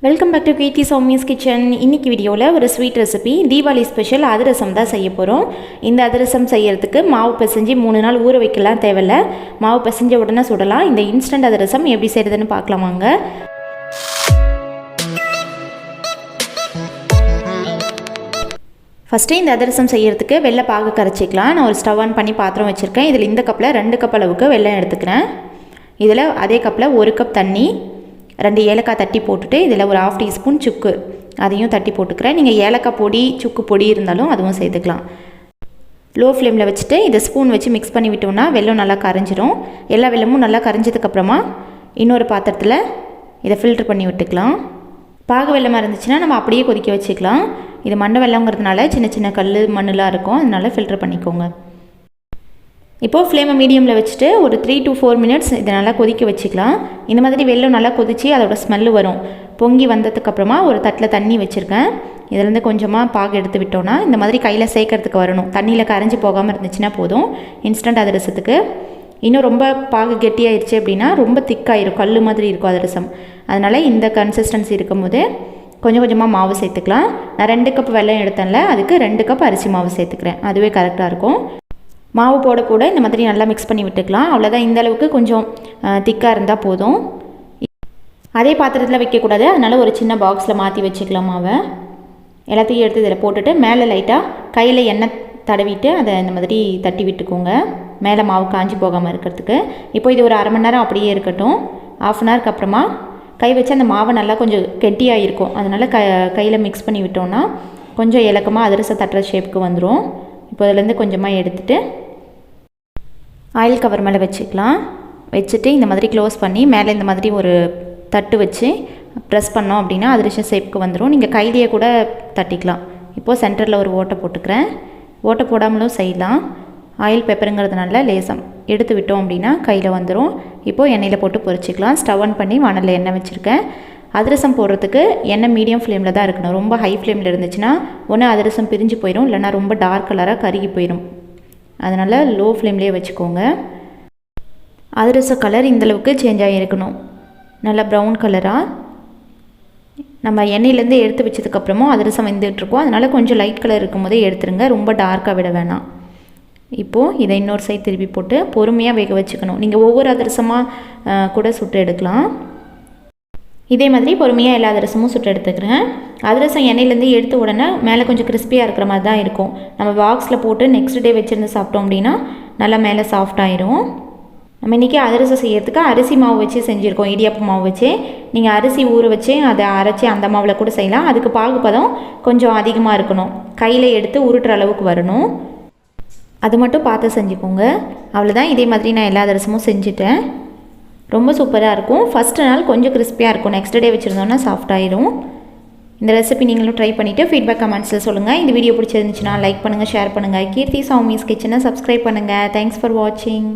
Welcome back to Keerthi Soumya's kitchen. இன்றைக்கி வீடியோவில் ஒரு sweet recipe Deepavali special adhirasam தான் செய்ய போகிறோம். இந்த அதிரசம் செய்யறதுக்கு மாவு பிசைஞ்சு 3 நாள் ஊற வைக்கலாம் தேவையில்ல. மாவு பிசைஞ்ச உடனே சுடலாம். இந்த இன்ஸ்டன்ட் அதிரசம் எப்படி செய்கிறதுன்னு பார்க்கலாமாங்க. ஃபஸ்ட்டு இந்த அதிரசம் செய்யறதுக்கு வெள்ளை பாகு கரைச்சிக்கலாம். நான் ஒரு ஸ்டவ் ஆன் பண்ணி பாத்திரம் வச்சுருக்கேன். இதில் இந்த கப்பில் 2 கப் அளவுக்கு வெல்லம் எடுத்துக்கிறேன். இதில் அதே கப்பில் 1 கப் தண்ணி, 2 ஏலக்காய் தட்டி போட்டுட்டு இதில் ஒரு 1/2 டீஸ்பூன் சுக்கு அதையும் தட்டி போட்டுக்கிறேன். நீங்கள் ஏலக்காய் பொடி சுக்கு பொடி இருந்தாலும் அதுவும் சேர்த்துக்கலாம். லோ ஃப்ளேமில் வச்சுட்டு இதை ஸ்பூன் வச்சு மிக்ஸ் பண்ணி விட்டோம்னா வெல்லம் நல்லா கரைஞ்சிரும். எல்லா வெல்லமும் நல்லா கரைஞ்சதுக்கப்புறமா இன்னொரு பாத்திரத்தில் இதை ஃபில்ட்ரு பண்ணி விட்டுக்கலாம். பாகு வெல்லமாக இருந்துச்சுன்னா நம்ம அப்படியே கொதிக்க வச்சுக்கலாம். இது மண்டை வெல்லங்கிறதுனால சின்ன சின்ன கல் மண்ணெலாம் இருக்கும், அதனால் ஃபில்ட்ரு பண்ணிக்கோங்க. இப்போது ஃப்ளேமை மீடியமில் வச்சுட்டு ஒரு 3 to 4 மினிட்ஸ் இதை நல்லா கொதிக்க வச்சுக்கலாம். இந்த மாதிரி வெல்லம் நல்லா கொதித்து அதோட ஸ்மெல்லு வரும். பொங்கி வந்ததுக்கப்புறமா ஒரு தட்டில் தண்ணி வச்சுருக்கேன். இதிலேருந்து கொஞ்சமாக பாகு எடுத்து விட்டோன்னா இந்த மாதிரி கையில் சேர்க்கறதுக்கு வரணும். தண்ணியில் கரைஞ்சி போகாமல் இருந்துச்சுன்னா போதும் இன்ஸ்டன்ட் அதிரசத்துக்கு. இன்னும் ரொம்ப பாகு கெட்டியாயிருச்சு அப்படின்னா ரொம்ப திக்காயிரும், கல் மாதிரி இருக்கும் அதிரசம். அதனால் இந்த கன்சிஸ்டன்சி இருக்கும்போது கொஞ்சம் கொஞ்சமாக மாவு சேர்த்துக்கலாம். நான் 2 கப் வெல்லம் எடுத்தேன்ல, அதுக்கு 2 கப் அரிசி மாவு சேர்த்துக்கிறேன். அதுவே கரெக்டாக இருக்கும். மாவு போட போட இந்த மாதிரி நல்லா மிக்ஸ் பண்ணி விட்டுக்கலாம். அவ்வளோதான், இந்த அளவுக்கு கொஞ்சம் திக்காக இருந்தால் போதும். அதே பாத்திரத்தில் வைக்கக்கூடாது, அதனால் ஒரு சின்ன பாக்ஸில் மாற்றி வச்சுக்கலாம். மாவை எல்லாத்தையும் எடுத்து இதில் போட்டுட்டு மேலே லைட்டாக கையில் எண்ணெய் தடவிட்டு அதை இந்த மாதிரி தட்டி விட்டுக்கோங்க, மேலே மாவு காஞ்சி போகாமல் இருக்கிறதுக்கு. இப்போ இது ஒரு 1/2 மணி நேரம் அப்படியே இருக்கட்டும். 1/2 அன் ஹவருக்கு அப்புறமா கை வச்சு அந்த மாவை நல்லா கொஞ்சம் கெட்டியாக இருக்கும், அதனால் கையில் மிக்ஸ் பண்ணி விட்டோன்னா கொஞ்சம் இலக்கமாக அதிரசம் தட்டுற ஷேப்புக்கு வந்துடும். இப்போ அதுலேருந்து கொஞ்சமாக எடுத்துகிட்டு ஆயில் கவர் மேலே வச்சுக்கலாம். வச்சுட்டு இந்த மாதிரி க்ளோஸ் பண்ணி மேலே இந்த மாதிரி ஒரு தட்டு வச்சு ப்ரெஸ் பண்ணோம் அப்படின்னா அதிரசம் ஷேப்புக்கு வந்துடும். நீங்கள் கையிலேயே கூட தட்டிக்கலாம். இப்போது சென்டரில் ஒரு ஓட்டை போட்டுக்கிறேன். ஓட்டை போடாமலும் செய்யலாம். ஆயில் பெப்பருங்கிறதுனால லேசம் எடுத்து விட்டோம் அப்படின்னா கையில் வந்துடும். இப்போது எண்ணெயில் போட்டு பொரிச்சிக்கலாம். ஸ்டவ் ஆன் பண்ணி வானலில் எண்ணெய் வச்சுருக்கேன். அதிரசம் போடுறதுக்கு எண்ணெய் மீடியம் ஃப்ளேமில் தான் இருக்கணும். ரொம்ப ஹை ஃப்ளேமில் இருந்துச்சுன்னா ஒன்று அதிரசம் பிரிஞ்சு போயிடும், இல்லைனா ரொம்ப டார்க் கலராக கருகி போயிடும். அதனால் லோ ஃப்ளேம்லேயே வச்சுக்கோங்க. அதிரச கலர் இந்தளவுக்கு சேஞ்ச் ஆகியிருக்கணும், நல்லா ப்ரௌன் கலராக. நம்ம எண்ணெயிலேருந்து எடுத்து வச்சதுக்கப்புறமும் அதிரசம் வெந்துட்டுருக்கோம், அதனால் கொஞ்சம் லைட் கலர் இருக்கும் போதே எடுத்துருங்க, ரொம்ப டார்க்காக விட வேணாம். இப்போது இதை இன்னொரு சைடு திருப்பி போட்டு பொறுமையாக வேக வச்சுக்கணும். நீங்கள் ஒவ்வொரு அதிரசமாக கூட சுட்டு எடுக்கலாம். இதே மாதிரி பொறுமையாக எல்லா அதிரசமும் சுட்டு எடுத்துக்கிறேன். அதிரசம் எண்ணெயிலேருந்து எடுத்த உடனே மேலே கொஞ்சம் கிறிஸ்பியாக இருக்கிற மாதிரி தான் இருக்கும். நம்ம பாக்ஸில் போட்டு நெக்ஸ்ட் டே வச்சுருந்து சாப்பிட்டோம் அப்படின்னா நல்லா மேலே சாஃப்டாயிரும். நம்ம இன்றைக்கி அதிரசம் செய்யறதுக்கு அரிசி மாவு வச்சு செஞ்சுருக்கோம், இடியாப்பு மாவு வச்சு. நீங்கள் அரிசி ஊற வச்சு அதை அரைச்சி அந்த மாவில் கூட செய்யலாம். அதுக்கு பாகுபதம் கொஞ்சம் அதிகமாக இருக்கணும், கையில் எடுத்து உருட்டுற அளவுக்கு வரணும். அது மட்டும் பார்த்து செஞ்சுக்கோங்க. அவ்வளோதான், இதே மாதிரி நான் எல்லா அதிரசமும் செஞ்சுட்டேன். ரொம்ப சூப்பராக இருக்கும். ஃபஸ்ட்டு நாள் கொஞ்சம் கிறிஸ்பியாக இருக்கும், நெக்ஸ்ட் டே வச்சுருந்தோன்னா சாஃப்டாயிரும். இந்த ரெசிபி நீங்களும் ட்ரை பண்ணிவிட்டு ஃபீட்பேக் கமெண்ட்ஸில் சொல்லுங்கள். இந்த வீடியோ பிடிச்சிருந்துச்சுன்னா லைக் பண்ணுங்கள், ஷேர் பண்ணுங்கள். கீர்த்தி சௌமியாஸ் கிச்சனை சப்ஸ்கிரைப் பண்ணுங்கள். தேங்க்ஸ் ஃபார் வாட்சிங்.